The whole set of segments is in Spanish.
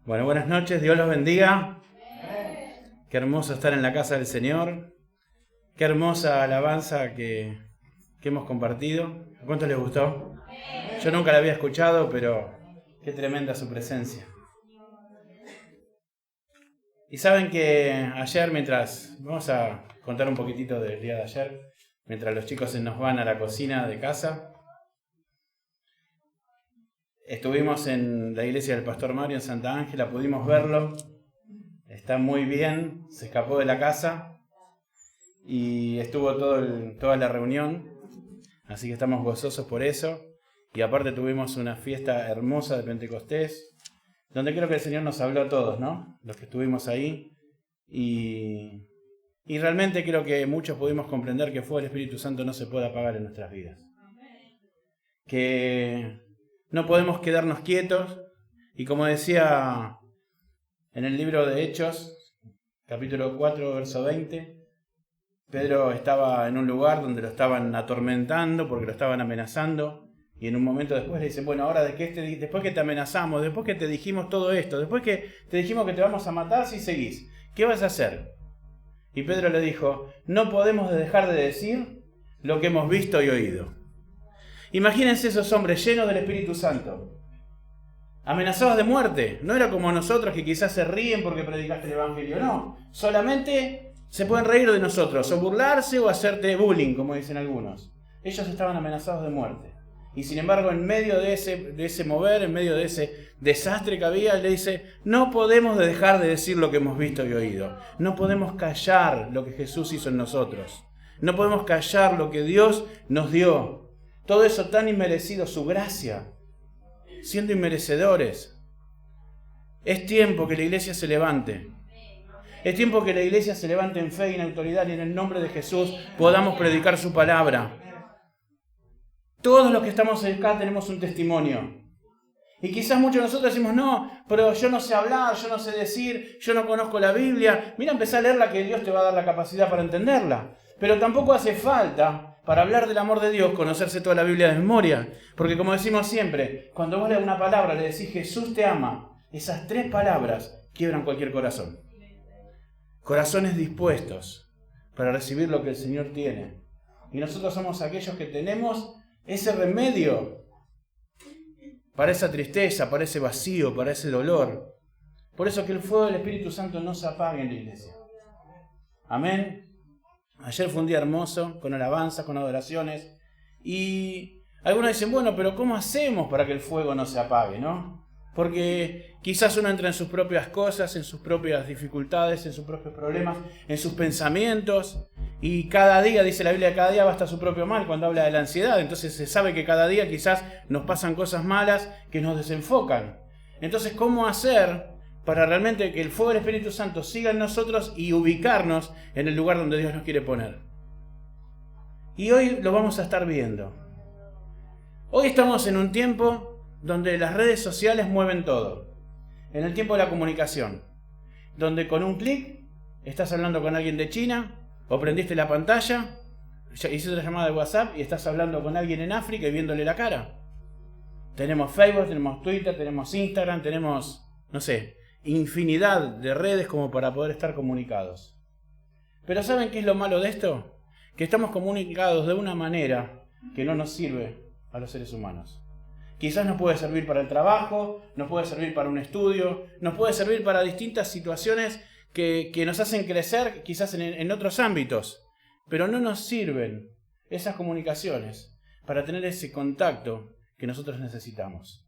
Bueno, buenas noches, Dios los bendiga. Qué hermoso estar en la casa del Señor. Qué hermosa alabanza que hemos compartido. ¿A cuántos les gustó? Yo nunca la había escuchado, pero qué tremenda su presencia. Y saben que ayer, vamos a contar un poquitito del día de ayer, mientras los chicos nos van a la cocina de casa. Estuvimos en la iglesia del Pastor Mario en Santa Ángela, pudimos verlo. Está muy bien, se escapó de la casa y estuvo toda la reunión, así que estamos gozosos por eso. Y aparte tuvimos una fiesta hermosa de Pentecostés, donde creo que el Señor nos habló a todos, ¿no? Los que estuvimos ahí. Y realmente creo que muchos pudimos comprender que el fuego del Espíritu Santo no se puede apagar en nuestras vidas. Que no podemos quedarnos quietos. Y como decía en el libro de Hechos, capítulo 4, verso 20, Pedro estaba en un lugar donde lo estaban atormentando porque lo estaban amenazando. Y en un momento después le dicen, bueno, ahora después que te amenazamos, después que te dijimos todo esto, después que te dijimos que te vamos a matar si seguís, ¿qué vas a hacer? Y Pedro le dijo, no podemos dejar de decir lo que hemos visto y oído. Imagínense esos hombres llenos del Espíritu Santo, amenazados de muerte. No era como nosotros que quizás se ríen porque predicaste el Evangelio, no. Solamente se pueden reír de nosotros, o burlarse o hacerte bullying, como dicen algunos. Ellos estaban amenazados de muerte. Y sin embargo, en medio de ese mover, en medio de ese desastre que había, él le dice, no podemos dejar de decir lo que hemos visto y oído. No podemos callar lo que Jesús hizo en nosotros. No podemos callar lo que Dios nos dio. Todo eso tan inmerecido, su gracia, siendo inmerecedores. Es tiempo que la iglesia se levante. Es tiempo que la iglesia se levante en fe y en autoridad y en el nombre de Jesús podamos predicar su palabra. Todos los que estamos acá tenemos un testimonio. Y quizás muchos de nosotros decimos, no, pero yo no sé hablar, yo no sé decir, yo no conozco la Biblia. Mira, empezá a leerla que Dios te va a dar la capacidad para entenderla. Pero tampoco hace falta, para hablar del amor de Dios, conocerse toda la Biblia de memoria. Porque como decimos siempre, cuando vos lees una palabra, le decís Jesús te ama, esas 3 palabras quiebran cualquier corazón. Corazones dispuestos para recibir lo que el Señor tiene. Y nosotros somos aquellos que tenemos ese remedio para esa tristeza, para ese vacío, para ese dolor. Por eso que el fuego del Espíritu Santo no se apague en la iglesia. Amén. Ayer fue un día hermoso, con alabanzas, con adoraciones. Y algunos dicen, bueno, pero ¿cómo hacemos para que el fuego no se apague, no? Porque quizás uno entra en sus propias cosas, en sus propias dificultades, en sus propios problemas, en sus pensamientos. Y cada día, dice la Biblia, cada día basta su propio mal cuando habla de la ansiedad. Entonces se sabe que cada día quizás nos pasan cosas malas que nos desenfocan. Entonces, ¿cómo hacer para realmente que el fuego del Espíritu Santo siga en nosotros y ubicarnos en el lugar donde Dios nos quiere poner? Y hoy lo vamos a estar viendo. Hoy estamos en un tiempo donde las redes sociales mueven todo. En el tiempo de la comunicación. Donde con un clic estás hablando con alguien de China, o prendiste la pantalla, hiciste una llamada de WhatsApp y estás hablando con alguien en África y viéndole la cara. Tenemos Facebook, tenemos Twitter, tenemos Instagram, tenemos, no sé, infinidad de redes como para poder estar comunicados. Pero ¿saben qué es lo malo de esto? Que estamos comunicados de una manera que no nos sirve a los seres humanos. Quizás nos puede servir para el trabajo, nos puede servir para un estudio, nos puede servir para distintas situaciones que nos hacen crecer quizás en otros ámbitos. Pero no nos sirven esas comunicaciones para tener ese contacto que nosotros necesitamos.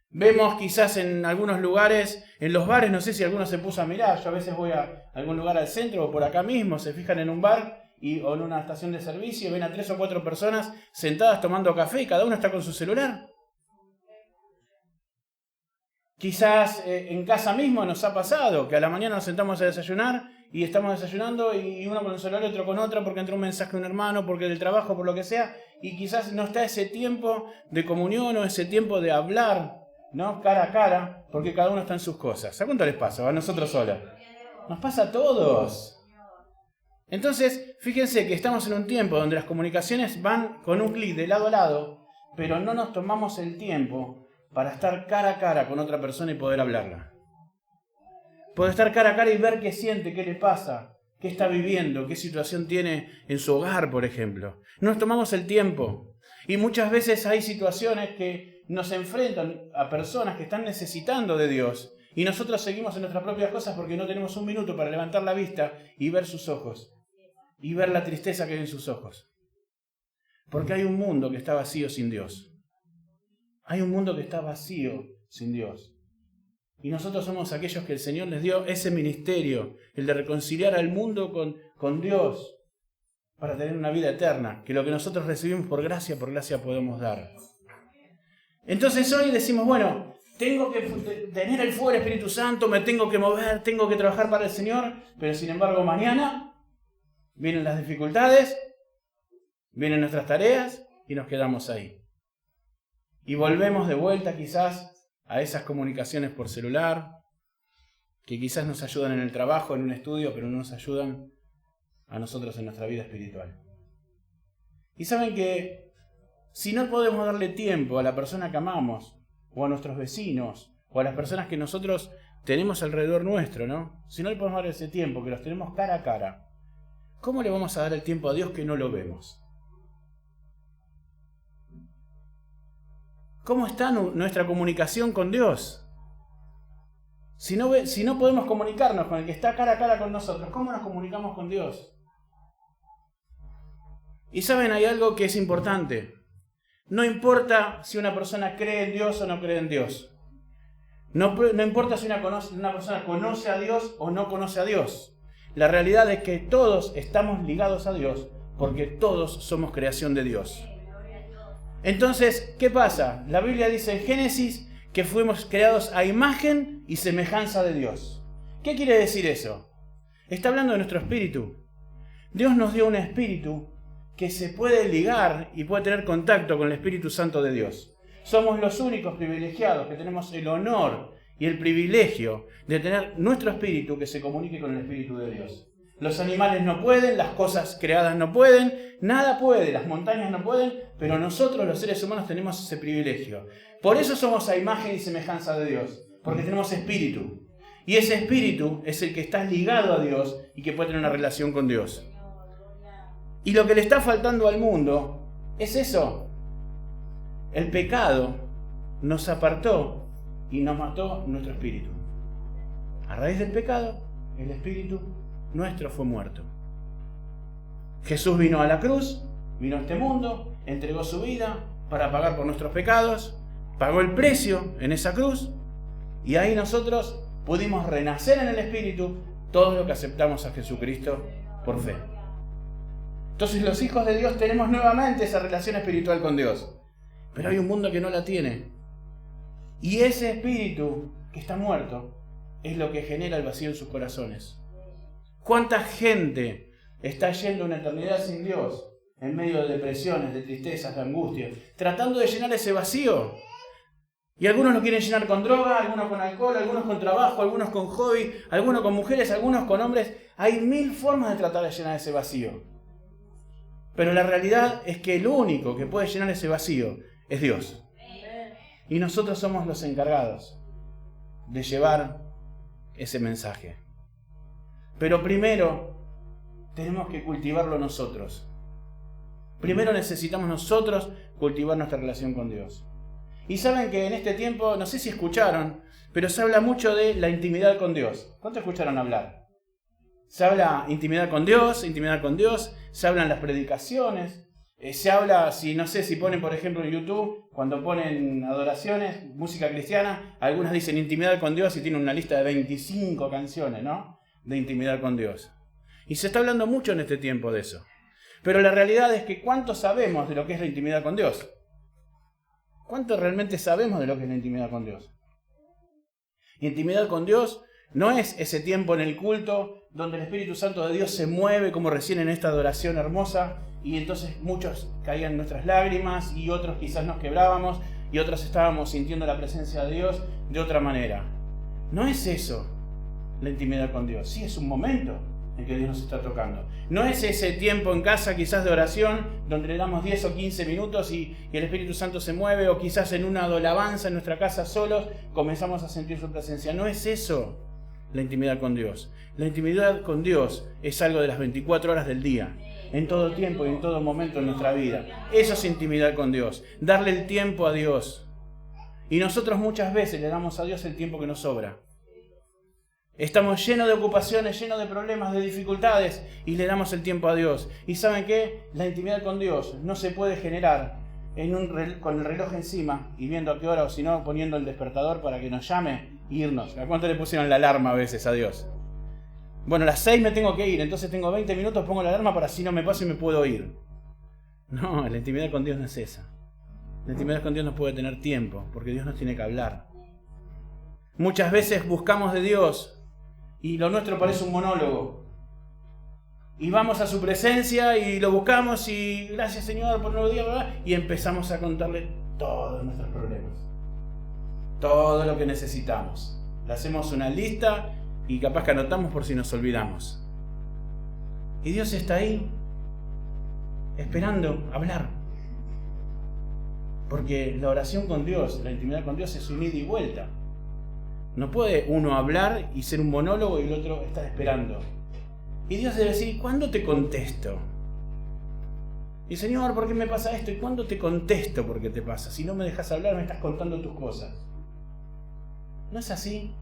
Vemos quizás en algunos lugares, en los bares, no sé si alguno se puso a mirar, yo a veces voy a algún lugar al centro o por acá mismo, se fijan en un bar o en una estación de servicio y ven a 3 o 4 personas sentadas tomando café y cada uno está con su celular. Quizás en casa mismo nos ha pasado que a la mañana nos sentamos a desayunar y estamos desayunando y uno con el celular y otro con otra porque entró un mensaje de un hermano, porque del trabajo, por lo que sea, y quizás no está ese tiempo de comunión o ese tiempo de hablar, ¿no? Cara a cara, porque cada uno está en sus cosas. ¿A cuánto les pasa? ¿A nosotros solos? Nos pasa a todos. Entonces, fíjense que estamos en un tiempo donde las comunicaciones van con un clic de lado a lado, pero no nos tomamos el tiempo para estar cara a cara con otra persona y poder hablarla. Poder estar cara a cara y ver qué siente, qué le pasa, qué está viviendo, qué situación tiene en su hogar, por ejemplo. Nos tomamos el tiempo. Y muchas veces hay situaciones que nos enfrentan a personas que están necesitando de Dios. Y nosotros seguimos en nuestras propias cosas porque no tenemos un minuto para levantar la vista y ver sus ojos. Y ver la tristeza que hay en sus ojos. Porque hay un mundo que está vacío sin Dios. Hay un mundo que está vacío sin Dios. Y nosotros somos aquellos que el Señor les dio ese ministerio, el de reconciliar al mundo con Dios, para tener una vida eterna, que lo que nosotros recibimos por gracia podemos dar. Entonces hoy decimos, bueno, tengo que tener el fuego del Espíritu Santo, me tengo que mover, tengo que trabajar para el Señor, pero sin embargo mañana vienen las dificultades, vienen nuestras tareas y nos quedamos ahí. Y volvemos de vuelta quizás a esas comunicaciones por celular, que quizás nos ayudan en el trabajo, en un estudio, pero no nos ayudan a nosotros en nuestra vida espiritual. Y saben que si no podemos darle tiempo a la persona que amamos, o a nuestros vecinos, o a las personas que nosotros tenemos alrededor nuestro, ¿no? Si no le podemos dar ese tiempo, que los tenemos cara a cara, ¿cómo le vamos a dar el tiempo a Dios que no lo vemos? ¿Cómo está nuestra comunicación con Dios? Si no podemos comunicarnos con el que está cara a cara con nosotros, ¿cómo nos comunicamos con Dios? Y saben, hay algo que es importante. No importa si una persona cree en Dios o no cree en Dios. No importa si una persona conoce a Dios o no conoce a Dios. La realidad es que todos estamos ligados a Dios porque todos somos creación de Dios. Entonces, ¿qué pasa? La Biblia dice en Génesis que fuimos creados a imagen y semejanza de Dios. ¿Qué quiere decir eso? Está hablando de nuestro espíritu. Dios nos dio un espíritu que se puede ligar y puede tener contacto con el Espíritu Santo de Dios. Somos los únicos privilegiados que tenemos el honor y el privilegio de tener nuestro espíritu que se comunique con el Espíritu de Dios. Los animales no pueden, las cosas creadas no pueden, nada puede, las montañas no pueden, pero nosotros los seres humanos tenemos ese privilegio. Por eso somos a imagen y semejanza de Dios, porque tenemos espíritu. Y ese espíritu es el que está ligado a Dios y que puede tener una relación con Dios. Y lo que le está faltando al mundo es eso. El pecado nos apartó y nos mató nuestro espíritu. A raíz del pecado, el espíritu nuestro fue muerto. Jesús vino a la cruz, vino a este mundo, entregó su vida para pagar por nuestros pecados, pagó el precio en esa cruz y ahí nosotros pudimos renacer en el espíritu todos los que aceptamos a Jesucristo por fe. Entonces los hijos de Dios tenemos nuevamente esa relación espiritual con Dios. Pero hay un mundo que no la tiene. Y ese espíritu que está muerto es lo que genera el vacío en sus corazones. ¿Cuánta gente está yendo una eternidad sin Dios en medio de depresiones, de tristezas, de angustias, tratando de llenar ese vacío? Y algunos lo quieren llenar con droga, algunos con alcohol, algunos con trabajo, algunos con hobby, algunos con mujeres, algunos con hombres. Hay 1000 formas de tratar de llenar ese vacío. Pero la realidad es que el único que puede llenar ese vacío es Dios. Y nosotros somos los encargados de llevar ese mensaje. Pero primero tenemos que cultivarlo nosotros. Primero necesitamos nosotros cultivar nuestra relación con Dios. Y saben que en este tiempo, no sé si escucharon, pero se habla mucho de la intimidad con Dios. ¿Cuánto escucharon hablar? Se habla intimidad con Dios, se hablan las predicaciones, se habla, no sé si ponen por ejemplo en YouTube, cuando ponen adoraciones, música cristiana, algunas dicen intimidad con Dios y tienen una lista de 25 canciones, ¿no? De intimidad con Dios. Y se está hablando mucho en este tiempo de eso. Pero la realidad es que ¿cuánto sabemos de lo que es la intimidad con Dios? ¿Cuánto realmente sabemos de lo que es la intimidad con Dios? Intimidad con Dios no es ese tiempo en el culto donde el Espíritu Santo de Dios se mueve como recién en esta adoración hermosa y entonces muchos caían nuestras lágrimas y otros quizás nos quebrábamos y otros estábamos sintiendo la presencia de Dios de otra manera. No es eso la intimidad con Dios. Sí, es un momento en que Dios nos está tocando. No es ese tiempo en casa quizás de oración donde le damos 10 o 15 minutos y el Espíritu Santo se mueve, o quizás en una alabanza en nuestra casa solos comenzamos a sentir su presencia. No es eso la intimidad con Dios. La intimidad con Dios es algo de las 24 horas del día, en todo tiempo y en todo momento en nuestra vida. Eso es intimidad con Dios, darle el tiempo a Dios. Y nosotros muchas veces le damos a Dios el tiempo que nos sobra. Estamos llenos de ocupaciones, llenos de problemas, de dificultades, y le damos el tiempo a Dios. ¿Y saben qué? La intimidad con Dios no se puede generar con el reloj encima y viendo a qué hora, o si no, poniendo el despertador para que nos llame e irnos. ¿A cuánto le pusieron la alarma a veces a Dios? Bueno, a las 6 me tengo que ir, entonces tengo 20 minutos, pongo la alarma para si no me paso y me puedo ir. No, la intimidad con Dios no es esa. La intimidad con Dios no puede tener tiempo, porque Dios nos tiene que hablar. Muchas veces buscamos de Dios y lo nuestro parece un monólogo. Y vamos a su presencia y lo buscamos y gracias Señor por un nuevo día, ¿verdad? Y empezamos a contarle todos nuestros problemas. Todo lo que necesitamos. Le hacemos una lista y capaz que anotamos por si nos olvidamos. Y Dios está ahí, esperando hablar. Porque la oración con Dios, la intimidad con Dios es un ida y vuelta. No puede uno hablar y ser un monólogo y el otro estar esperando. Y Dios debe decir, ¿cuándo te contesto? Y Señor, ¿por qué me pasa esto? ¿Y cuándo te contesto por qué te pasa? Si no me dejas hablar, me estás contando tus cosas. ¿No es así?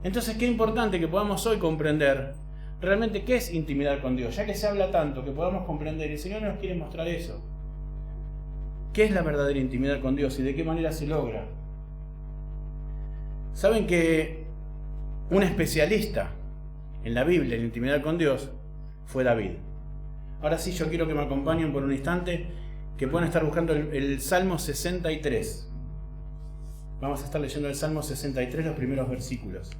Entonces, qué importante que podamos hoy comprender realmente qué es intimidad con Dios, ya que se habla tanto, que podamos comprender. Y el Señor nos quiere mostrar eso. ¿Qué es la verdadera intimidad con Dios y de qué manera se logra? Saben que un especialista en la Biblia, en la intimidad con Dios, fue David. Ahora sí, yo quiero que me acompañen por un instante, que puedan estar buscando el Salmo 63. Vamos a estar leyendo el Salmo 63, los primeros versículos.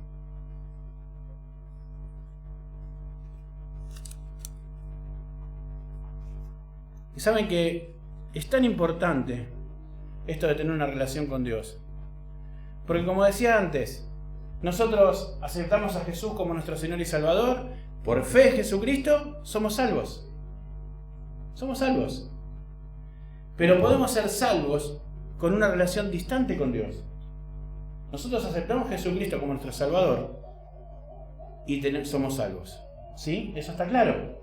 Y saben que es tan importante esto de tener una relación con Dios. Porque como decía antes, nosotros aceptamos a Jesús como nuestro Señor y Salvador. Por fe en Jesucristo somos salvos. Somos salvos. Pero podemos ser salvos con una relación distante con Dios. Nosotros aceptamos a Jesucristo como nuestro Salvador y somos salvos. ¿Sí? Eso está claro.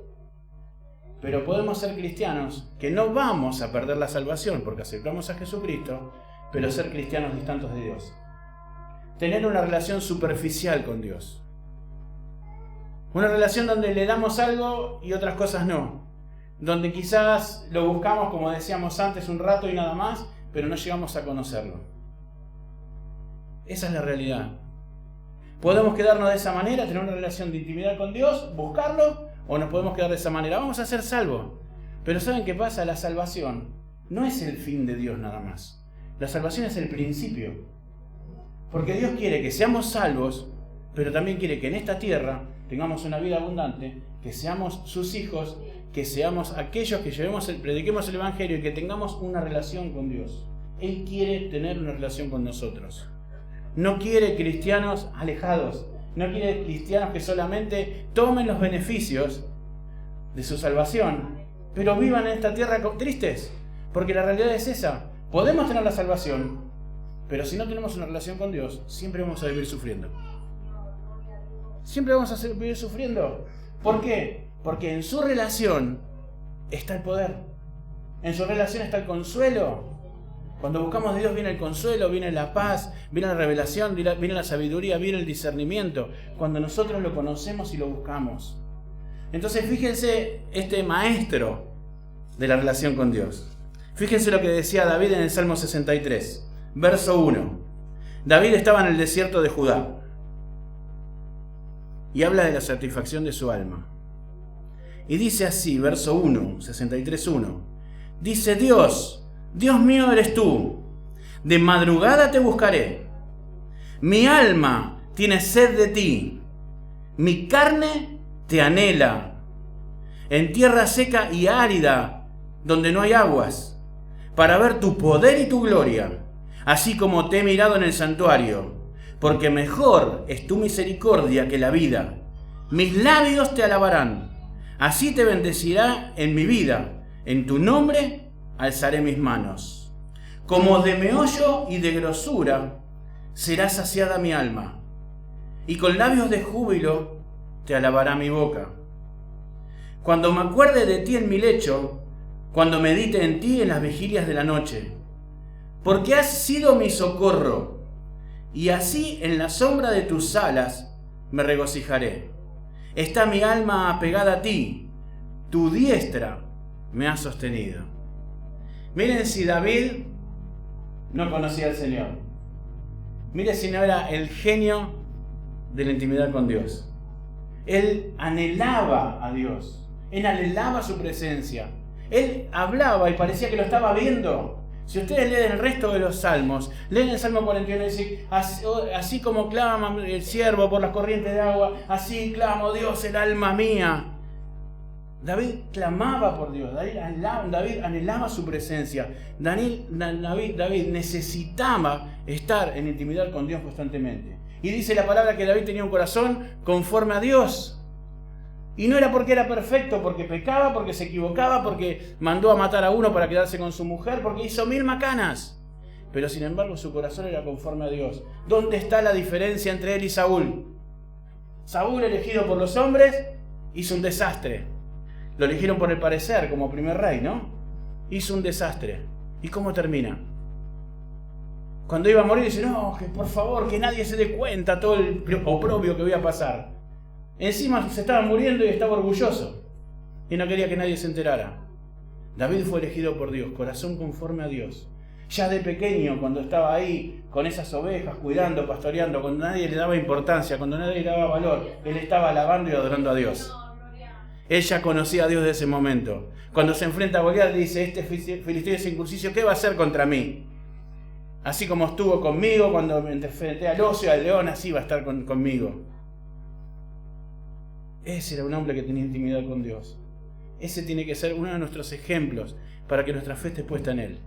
Pero podemos ser cristianos que no vamos a perder la salvación porque aceptamos a Jesucristo, pero ser cristianos distantes de Dios. Tener una relación superficial con Dios. Una relación donde le damos algo y otras cosas no. Donde quizás lo buscamos, como decíamos antes, un rato y nada más, pero no llegamos a conocerlo. Esa es la realidad. Podemos quedarnos de esa manera, tener una relación de intimidad con Dios, buscarlo, o nos podemos quedar de esa manera. Vamos a ser salvos. Pero ¿saben qué pasa? La salvación no es el fin de Dios nada más. La salvación es el principio. Porque Dios quiere que seamos salvos, pero también quiere que en esta tierra tengamos una vida abundante, que seamos sus hijos, que seamos aquellos que prediquemos el Evangelio y que tengamos una relación con Dios. Él quiere tener una relación con nosotros. No quiere cristianos alejados. No quiere cristianos que solamente tomen los beneficios de su salvación, pero vivan en esta tierra tristes. Porque la realidad es esa. Podemos tener la salvación, pero si no tenemos una relación con Dios, siempre vamos a vivir sufriendo. Siempre vamos a vivir sufriendo. ¿Por qué? Porque en su relación está el poder. En su relación está el consuelo. Cuando buscamos de Dios viene el consuelo, viene la paz, viene la revelación, viene la sabiduría, viene el discernimiento. Cuando nosotros lo conocemos y lo buscamos. Entonces fíjense este maestro de la relación con Dios. Fíjense lo que decía David en el Salmo 63, verso 1. David estaba en el desierto de Judá y habla de la satisfacción de su alma. Y dice así, verso 1, 63:1. Dice: Dios mío eres tú, de madrugada te buscaré. Mi alma tiene sed de ti, mi carne te anhela. En tierra seca y árida, donde no hay aguas, para ver tu poder y tu gloria, así como te he mirado en el santuario, porque mejor es tu misericordia que la vida, mis labios te alabarán. Así te bendecirá en mi vida. En tu nombre alzaré mis manos. Como de meollo y de grosura será saciada mi alma, y con labios de júbilo te alabará mi boca. Cuando me acuerde de ti en mi lecho, cuando medite en ti en las vigilias de la noche, porque has sido mi socorro, y así en la sombra de tus alas me regocijaré. Está mi alma apegada a ti, tu diestra me ha sostenido. Miren si David no conocía al Señor. Miren si no era el genio de la intimidad con Dios. Él anhelaba a Dios. Él anhelaba su presencia. Él hablaba y parecía que lo estaba viendo. Si ustedes leen el resto de los salmos, leen el Salmo 41 y dice, así como clama el siervo por las corrientes de agua, así clamo Dios el alma mía. David clamaba por Dios, David anhelaba su presencia. David necesitaba estar en intimidad con Dios constantemente. Y dice la palabra que David tenía un corazón conforme a Dios. Y no era porque era perfecto, porque pecaba, porque se equivocaba, porque mandó a matar a uno para quedarse con su mujer, porque hizo 1000 macanas. Pero sin embargo su corazón era conforme a Dios. ¿Dónde está la diferencia entre él y Saúl? Saúl, elegido por los hombres, hizo un desastre. Lo eligieron por el parecer como primer rey, ¿no? Hizo un desastre. ¿Y cómo termina? Cuando iba a morir dice, no, que por favor, que nadie se dé cuenta todo el oprobio que voy a pasar. Encima se estaba muriendo y estaba orgulloso. Y no quería que nadie se enterara. David fue elegido por Dios, corazón conforme a Dios. Ya de pequeño, cuando estaba ahí con esas ovejas, cuidando, pastoreando, cuando nadie le daba importancia, cuando nadie le daba valor, él estaba alabando y adorando a Dios. Él ya conocía a Dios de ese momento. Cuando se enfrenta a Goliat, dice, este filisteo incircunciso, ¿qué va a hacer contra mí? Así como estuvo conmigo cuando me enfrenté al oso y al león, así va a estar conmigo. Ese era un hombre que tenía intimidad con Dios. Ese tiene que ser uno de nuestros ejemplos para que nuestra fe esté puesta en Él.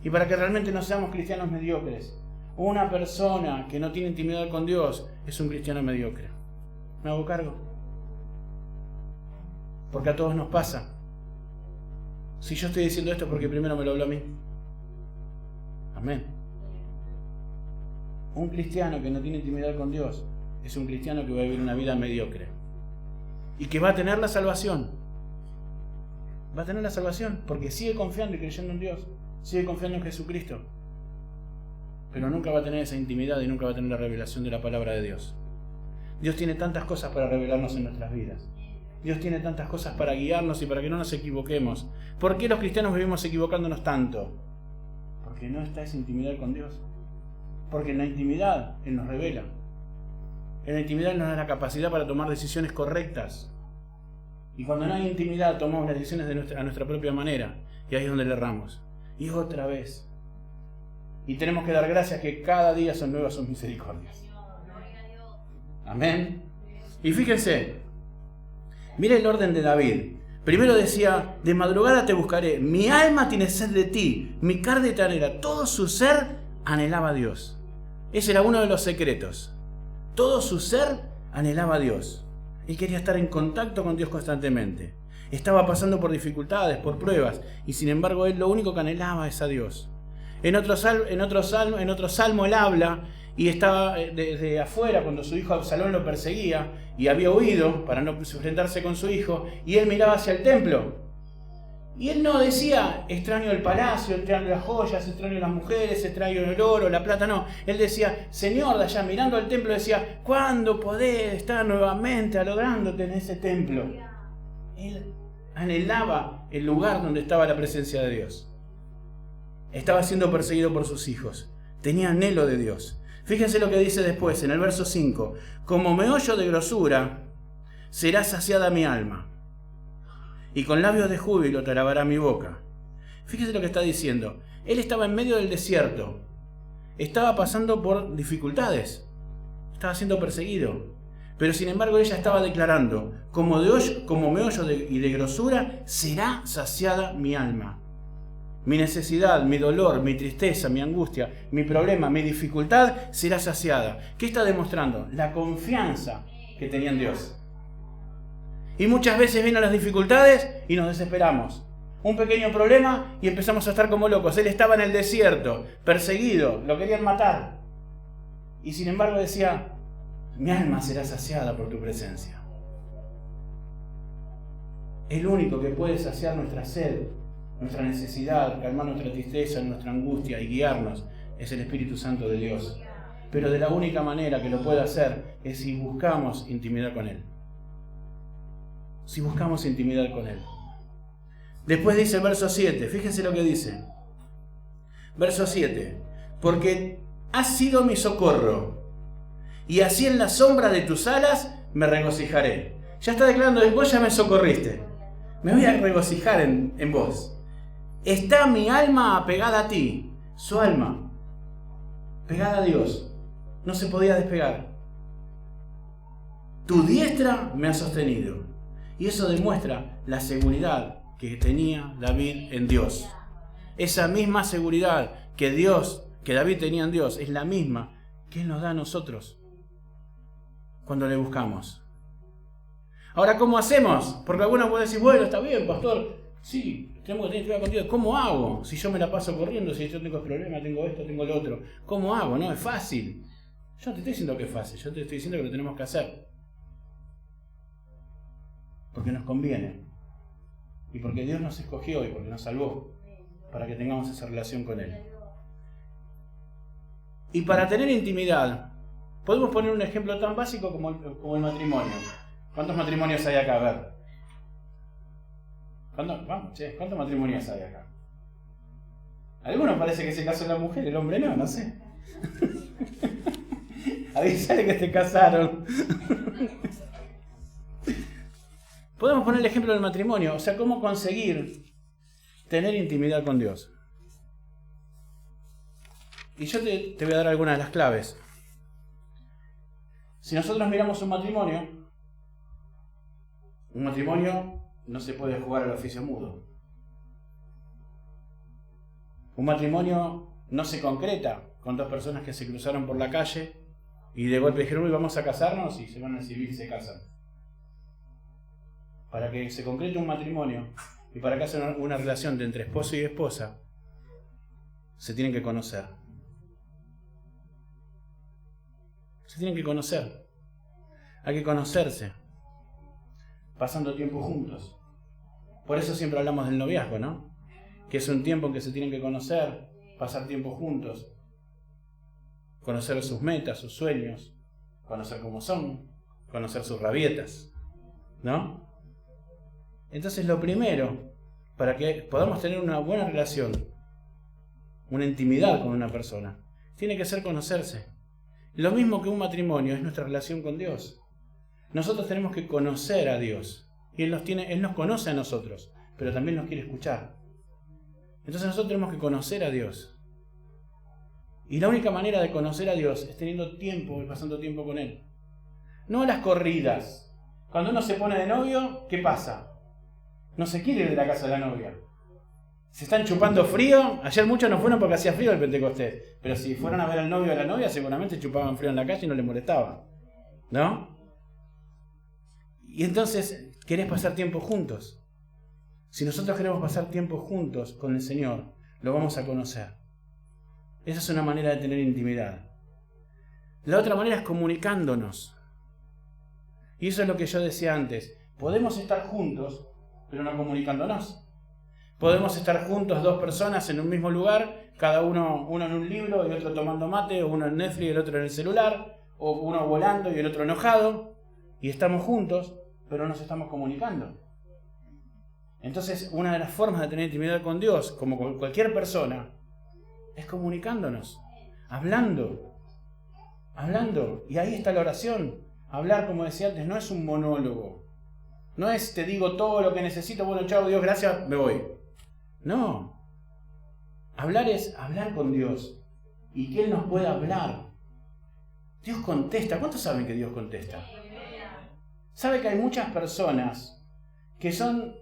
Y para que realmente no seamos cristianos mediocres. Una persona que no tiene intimidad con Dios es un cristiano mediocre. ¿Me hago cargo? Porque a todos nos pasa. Si yo estoy diciendo esto es porque primero me lo habló a mí. Amén. Un cristiano que no tiene intimidad con Dios es un cristiano que va a vivir una vida mediocre. Y que va a tener la salvación. Va a tener la salvación porque sigue confiando y creyendo en Dios. Sigue confiando en Jesucristo. Pero nunca va a tener esa intimidad y nunca va a tener la revelación de la palabra de Dios. Dios tiene tantas cosas para revelarnos en nuestras vidas. Dios tiene tantas cosas para guiarnos y para que no nos equivoquemos. ¿Por qué los cristianos vivimos equivocándonos tanto? Porque no está esa intimidad con Dios. Porque en la intimidad Él nos revela. En la intimidad nos da la capacidad para tomar decisiones correctas. Y cuando no hay intimidad, tomamos las decisiones a nuestra propia manera. Y ahí es donde le erramos. Y otra vez. Y tenemos que dar gracias que cada día son nuevas sus misericordias. Amén. Y fíjense. Mire el orden de David. Primero decía, de madrugada te buscaré. Mi alma tiene sed de ti. Mi carne te anhela. Todo su ser anhelaba a Dios. Ese era uno de los secretos. Todo su ser anhelaba a Dios. Él quería estar en contacto con Dios constantemente. Estaba pasando por dificultades, por pruebas, y sin embargo él lo único que anhelaba es a Dios. En otro salmo él habla y estaba desde afuera cuando su hijo Absalón lo perseguía y había huido para no enfrentarse con su hijo, y él miraba hacia el templo. Y él no decía, extraño el palacio, extraño las joyas, extraño las mujeres, extraño el oro, la plata, no. Él decía, Señor, de allá mirando al templo, decía, ¿cuándo podés estar nuevamente adorándote en ese templo? Él anhelaba el lugar donde estaba la presencia de Dios. Estaba siendo perseguido por sus hijos. Tenía anhelo de Dios. Fíjense lo que dice después, en el verso 5. Como meollo de grosura, será saciada mi alma. Y con labios de júbilo te alabará mi boca. Fíjese lo que está diciendo. Él estaba en medio del desierto. Estaba pasando por dificultades. Estaba siendo perseguido. Pero sin embargo ella estaba declarando, como meollo y de grosura será saciada mi alma. Mi necesidad, mi dolor, mi tristeza, mi angustia, mi problema, mi dificultad será saciada. ¿Qué está demostrando? La confianza que tenía en Dios. Y muchas veces vienen las dificultades y nos desesperamos. Un pequeño problema y empezamos a estar como locos. Él estaba en el desierto, perseguido, lo querían matar. Y sin embargo decía, mi alma será saciada por tu presencia. El único que puede saciar nuestra sed, nuestra necesidad, calmar nuestra tristeza, nuestra angustia y guiarnos es el Espíritu Santo de Dios. Pero de la única manera que lo puede hacer es si buscamos intimidad con Él. Si buscamos intimidad con Él. Después dice el verso 7, fíjense lo que dice. Verso 7, porque has sido mi socorro, y así en la sombra de tus alas me regocijaré. Ya está declarando, vos ya me socorriste. Me voy a regocijar en vos. Está mi alma apegada a ti, su alma, pegada a Dios. No se podía despegar. Tu diestra me ha sostenido. Y eso demuestra la seguridad que tenía David en Dios. Esa misma seguridad que David tenía en Dios, es la misma que Él nos da a nosotros cuando le buscamos. Ahora, ¿cómo hacemos? Porque algunos pueden decir, bueno, está bien, pastor, sí, tenemos que tener cuidado con Dios. ¿Cómo hago? Si yo me la paso corriendo, si yo tengo problemas, tengo esto, tengo lo otro. ¿Cómo hago? No, es fácil. Yo no te estoy diciendo que es fácil, yo te estoy diciendo que lo tenemos que hacer. Porque nos conviene. Y porque Dios nos escogió y porque nos salvó. Para que tengamos esa relación con Él. Y para tener intimidad, podemos poner un ejemplo tan básico como el matrimonio. ¿Cuántos matrimonios hay acá? A ver. ¿Cuántos matrimonios hay acá? Algunos parece que se casó la mujer, el hombre no sé. Avísale que se casaron. Podemos poner el ejemplo del matrimonio, o sea, cómo conseguir tener intimidad con Dios. Y yo te voy a dar algunas de las claves. Si nosotros miramos un matrimonio no se puede jugar al oficio mudo. Un matrimonio no se concreta con dos personas que se cruzaron por la calle y de golpe dijeron, uy, vamos a casarnos, y se van al civil y se casan. Para que se concrete un matrimonio y para que haya una relación entre esposo y esposa, se tienen que conocer. Se tienen que conocer. Hay que conocerse. Pasando tiempo juntos. Por eso siempre hablamos del noviazgo, ¿no? Que es un tiempo en que se tienen que conocer, pasar tiempo juntos. Conocer sus metas, sus sueños. Conocer cómo son. Conocer sus rabietas. ¿No? Entonces lo primero, para que podamos tener una buena relación, una intimidad con una persona, tiene que ser conocerse. Lo mismo que un matrimonio es nuestra relación con Dios. Nosotros tenemos que conocer a Dios. Y Él nos conoce a nosotros, pero también nos quiere escuchar. Entonces nosotros tenemos que conocer a Dios. Y la única manera de conocer a Dios es teniendo tiempo y pasando tiempo con Él. No a las corridas. Cuando uno se pone de novio, ¿qué pasa? No se quiere ir de la casa de la novia. Se están chupando frío. Ayer muchos no fueron porque hacía frío el Pentecostés. Pero si fueron a ver al novio o a la novia, seguramente chupaban frío en la calle y no les molestaba. ¿No? Y entonces, ¿querés pasar tiempo juntos? Si nosotros queremos pasar tiempo juntos con el Señor, lo vamos a conocer. Esa es una manera de tener intimidad. La otra manera es comunicándonos. Y eso es lo que yo decía antes. Podemos estar juntos, pero no comunicándonos. Podemos estar juntos dos personas en un mismo lugar, cada uno en un libro y otro tomando mate, o uno en Netflix y el otro en el celular, o uno volando y el otro enojado, y estamos juntos, pero no nos estamos comunicando. Entonces, una de las formas de tener intimidad con Dios, como con cualquier persona, es comunicándonos, hablando. Y ahí está la oración. Hablar, como decía antes, no es un monólogo. No es te digo todo lo que necesito, bueno, chao, Dios, gracias, me voy. No. Hablar es hablar con Dios. Y que Él nos pueda hablar. Dios contesta. ¿Cuántos saben que Dios contesta? ¿Sabe que hay muchas personas que son,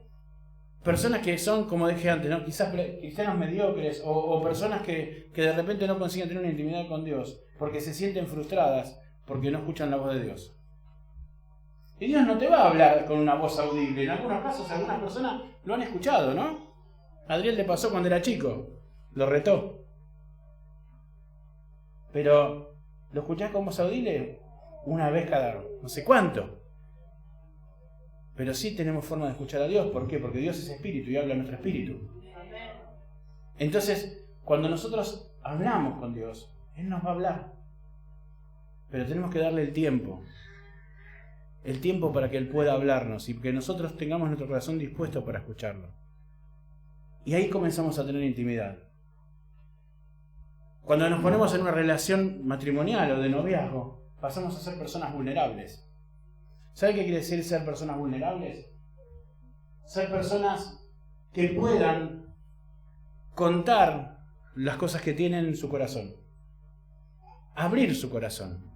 como dije antes, ¿no? Quizás cristianos mediocres o personas que de repente no consiguen tener una intimidad con Dios porque se sienten frustradas porque no escuchan la voz de Dios? Y Dios no te va a hablar con una voz audible. En algunos casos, algunas personas lo han escuchado, ¿no? A Adriel le pasó cuando era chico. Lo retó. Pero, ¿lo escuchás con voz audible? Una vez cada no sé cuánto. Pero sí tenemos forma de escuchar a Dios. ¿Por qué? Porque Dios es espíritu y habla a nuestro espíritu. Entonces, cuando nosotros hablamos con Dios, Él nos va a hablar. Pero tenemos que darle el tiempo. El tiempo para que Él pueda hablarnos y que nosotros tengamos nuestro corazón dispuesto para escucharlo. Y ahí comenzamos a tener intimidad. Cuando nos ponemos en una relación matrimonial o de noviazgo, pasamos a ser personas vulnerables. ¿Sabe qué quiere decir ser personas vulnerables? Ser personas que puedan contar las cosas que tienen en su corazón. Abrir su corazón.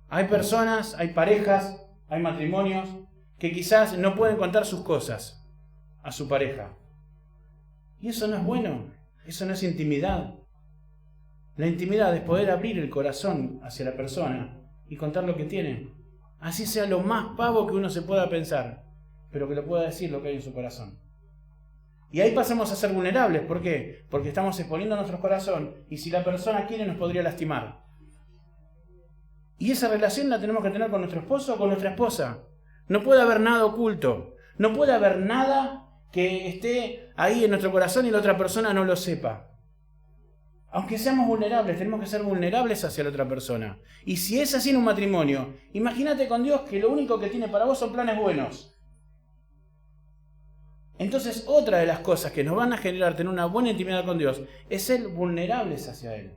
Hay personas, hay parejas, hay matrimonios que quizás no pueden contar sus cosas a su pareja. Y eso no es bueno, eso no es intimidad. La intimidad es poder abrir el corazón hacia la persona y contar lo que tiene. Así sea lo más pavo que uno se pueda pensar, pero que lo pueda decir lo que hay en su corazón. Y ahí pasamos a ser vulnerables. ¿Por qué? Porque estamos exponiendo nuestro corazón y si la persona quiere nos podría lastimar. Y esa relación la tenemos que tener con nuestro esposo o con nuestra esposa. No puede haber nada oculto. No puede haber nada que esté ahí en nuestro corazón y la otra persona no lo sepa. Aunque seamos vulnerables, tenemos que ser vulnerables hacia la otra persona. Y si es así en un matrimonio, imagínate con Dios que lo único que tiene para vos son planes buenos. Entonces, otra de las cosas que nos van a generar tener una buena intimidad con Dios es ser vulnerables hacia Él.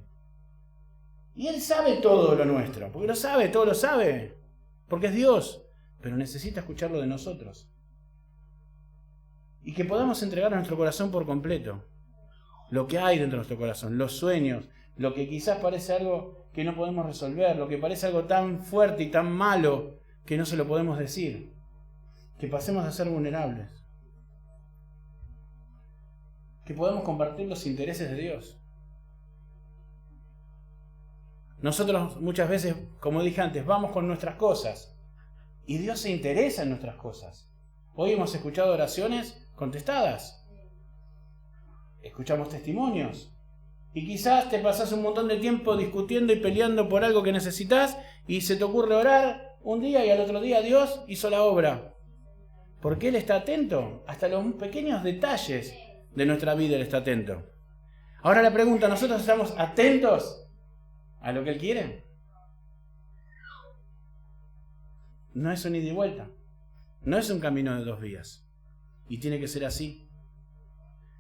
Y Él sabe todo lo nuestro, porque lo sabe, todo lo sabe, porque es Dios, pero necesita escucharlo de nosotros. Y que podamos entregar a nuestro corazón por completo. Lo que hay dentro de nuestro corazón, los sueños, lo que quizás parece algo que no podemos resolver, lo que parece algo tan fuerte y tan malo que no se lo podemos decir. Que pasemos a ser vulnerables. Que podamos compartir los intereses de Dios. Nosotros muchas veces, como dije antes, vamos con nuestras cosas y Dios se interesa en nuestras cosas. Hoy hemos escuchado oraciones contestadas. Escuchamos testimonios. Y quizás te pasás un montón de tiempo discutiendo y peleando por algo que necesitas y se te ocurre orar un día y al otro día Dios hizo la obra. Porque Él está atento. Hasta los pequeños detalles de nuestra vida Él está atento. Ahora la pregunta, ¿nosotros estamos atentos a lo que Él quiere? No es un ida y vuelta. No es un camino de dos vías. Y tiene que ser así.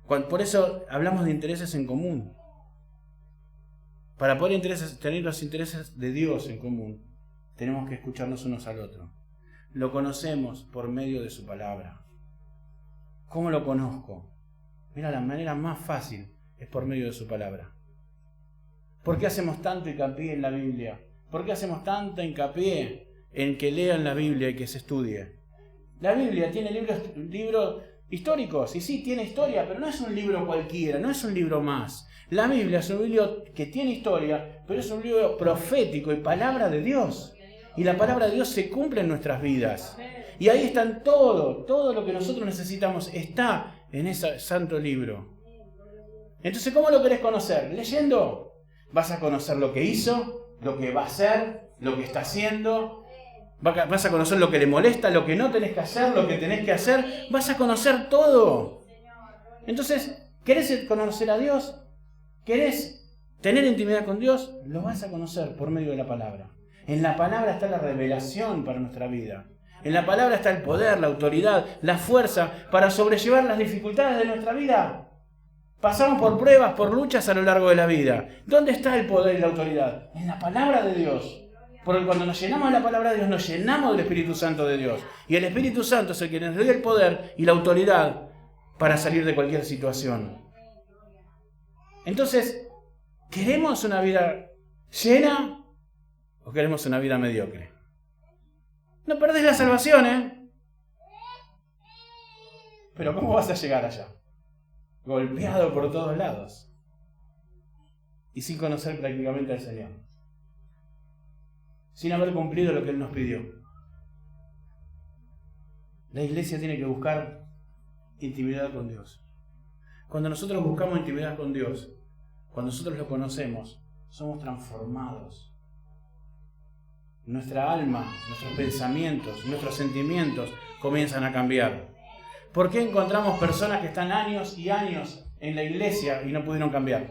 Por eso hablamos de intereses en común. Para poder tener los intereses de Dios en común, tenemos que escucharnos unos al otro. Lo conocemos por medio de su palabra. ¿Cómo lo conozco? Mira, la manera más fácil es por medio de su palabra. ¿Por qué hacemos tanto hincapié en la Biblia? ¿Por qué hacemos tanto hincapié en que lean la Biblia y que se estudie? La Biblia tiene libros históricos, y sí, tiene historia, pero no es un libro cualquiera, no es un libro más. La Biblia es un libro que tiene historia, pero es un libro profético y palabra de Dios. Y la palabra de Dios se cumple en nuestras vidas. Y ahí están todo lo que nosotros necesitamos está en ese santo libro. Entonces, ¿cómo lo querés conocer? Leyendo. Vas a conocer lo que hizo, lo que va a hacer, lo que está haciendo. Vas a conocer lo que le molesta, lo que no tenés que hacer, lo que tenés que hacer. Vas a conocer todo. Entonces, ¿querés conocer a Dios? ¿Querés tener intimidad con Dios? Lo vas a conocer por medio de la palabra. En la palabra está la revelación para nuestra vida. En la palabra está el poder, la autoridad, la fuerza para sobrellevar las dificultades de nuestra vida. Pasamos por pruebas, por luchas a lo largo de la vida. ¿Dónde está el poder y la autoridad? En la palabra de Dios. Porque cuando nos llenamos de la palabra de Dios, nos llenamos del Espíritu Santo de Dios. Y el Espíritu Santo es el que nos da el poder y la autoridad para salir de cualquier situación. Entonces, ¿queremos una vida llena o queremos una vida mediocre? No perdés la salvación, ¿eh? Pero ¿cómo vas a llegar allá? Golpeado por todos lados y sin conocer prácticamente al Señor, sin haber cumplido lo que Él nos pidió. La iglesia tiene que buscar intimidad con Dios. Cuando nosotros buscamos intimidad con Dios, cuando nosotros lo conocemos, somos transformados. Nuestra alma, nuestros pensamientos, nuestros sentimientos comienzan a cambiar. ¿Por qué encontramos personas que están años y años en la iglesia y no pudieron cambiar?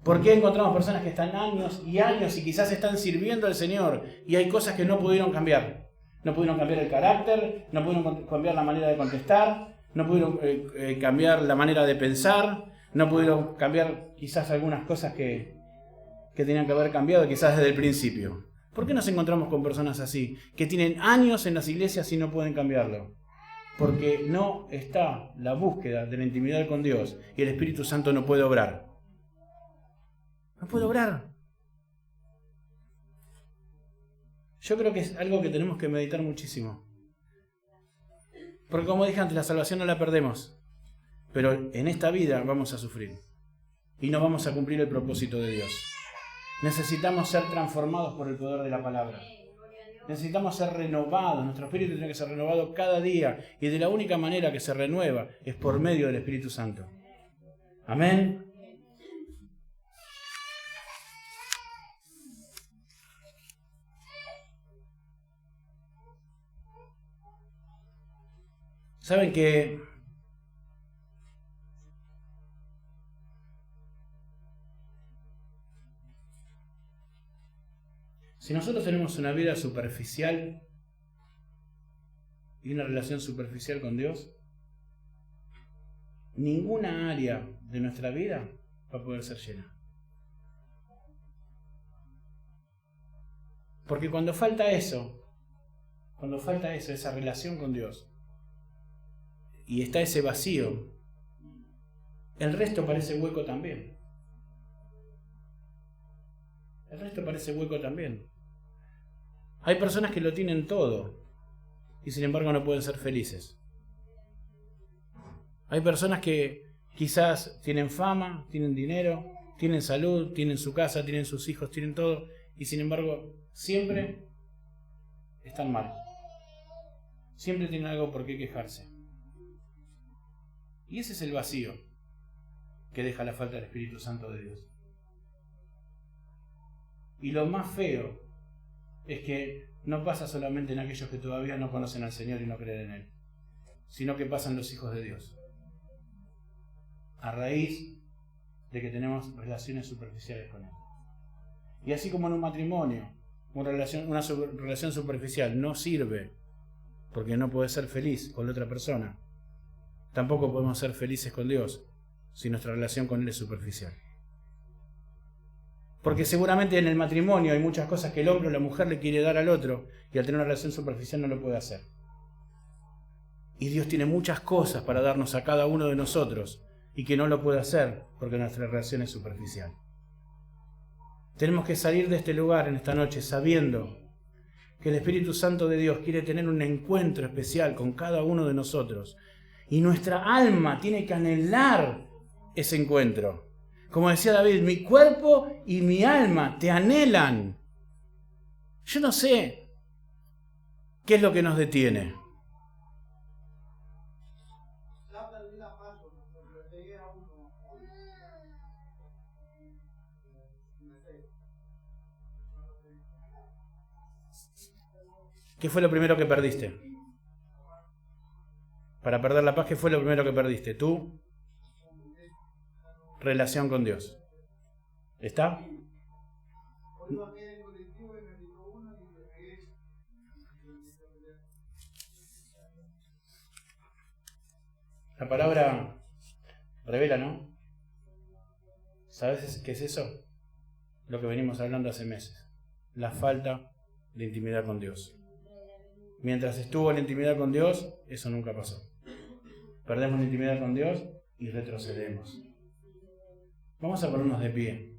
¿Por qué encontramos personas que están años y años y quizás están sirviendo al Señor y hay cosas que no pudieron cambiar? No pudieron cambiar el carácter, no pudieron cambiar la manera de contestar, no pudieron cambiar la manera de pensar, no pudieron cambiar quizás algunas cosas que tenían que haber cambiado quizás desde el principio. ¿Por qué nos encontramos con personas así, que tienen años en las iglesias y no pueden cambiarlo? Porque no está la búsqueda de la intimidad con Dios y el Espíritu Santo no puede obrar. No puede obrar. Yo creo que es algo que tenemos que meditar muchísimo. Porque como dije antes, la salvación no la perdemos. Pero en esta vida vamos a sufrir. Y no vamos a cumplir el propósito de Dios. Necesitamos ser transformados por el poder de la palabra. Necesitamos ser renovados. Nuestro espíritu tiene que ser renovado cada día. Y de la única manera que se renueva es por medio del Espíritu Santo. Amén. Saben que si nosotros tenemos una vida superficial y una relación superficial con Dios, ninguna área de nuestra vida va a poder ser llena. Porque cuando falta eso, esa relación con Dios, y está ese vacío, el resto parece hueco también. El resto parece hueco también. Hay personas que lo tienen todo y sin embargo no pueden ser felices. Hay personas que quizás tienen fama, tienen dinero, tienen salud, tienen su casa, tienen sus hijos, tienen todo y sin embargo siempre están mal. Siempre tienen algo por qué quejarse. Y ese es el vacío que deja la falta del Espíritu Santo de Dios. Y lo más feo es que no pasa solamente en aquellos que todavía no conocen al Señor y no creen en Él, sino que pasan los hijos de Dios. A raíz de que tenemos relaciones superficiales con Él. Y así como en un matrimonio, una relación superficial no sirve porque no puedes ser feliz con la otra persona, tampoco podemos ser felices con Dios si nuestra relación con Él es superficial. Porque seguramente en el matrimonio hay muchas cosas que el hombre o la mujer le quiere dar al otro y al tener una relación superficial no lo puede hacer. Y Dios tiene muchas cosas para darnos a cada uno de nosotros y que no lo puede hacer porque nuestra relación es superficial. Tenemos que salir de este lugar en esta noche sabiendo que el Espíritu Santo de Dios quiere tener un encuentro especial con cada uno de nosotros y nuestra alma tiene que anhelar ese encuentro. Como decía David, mi cuerpo y mi alma te anhelan. Yo no sé qué es lo que nos detiene. ¿Qué fue lo primero que perdiste? Para perder la paz, ¿qué fue lo primero que perdiste? Tu relación con Dios. ¿Está? La palabra revela, ¿no? ¿Sabes qué es eso? Lo que venimos hablando hace meses. La falta de intimidad con Dios. Mientras estuvo la intimidad con Dios, eso nunca pasó. Perdemos la intimidad con Dios y retrocedemos. Vamos a ponernos de pie.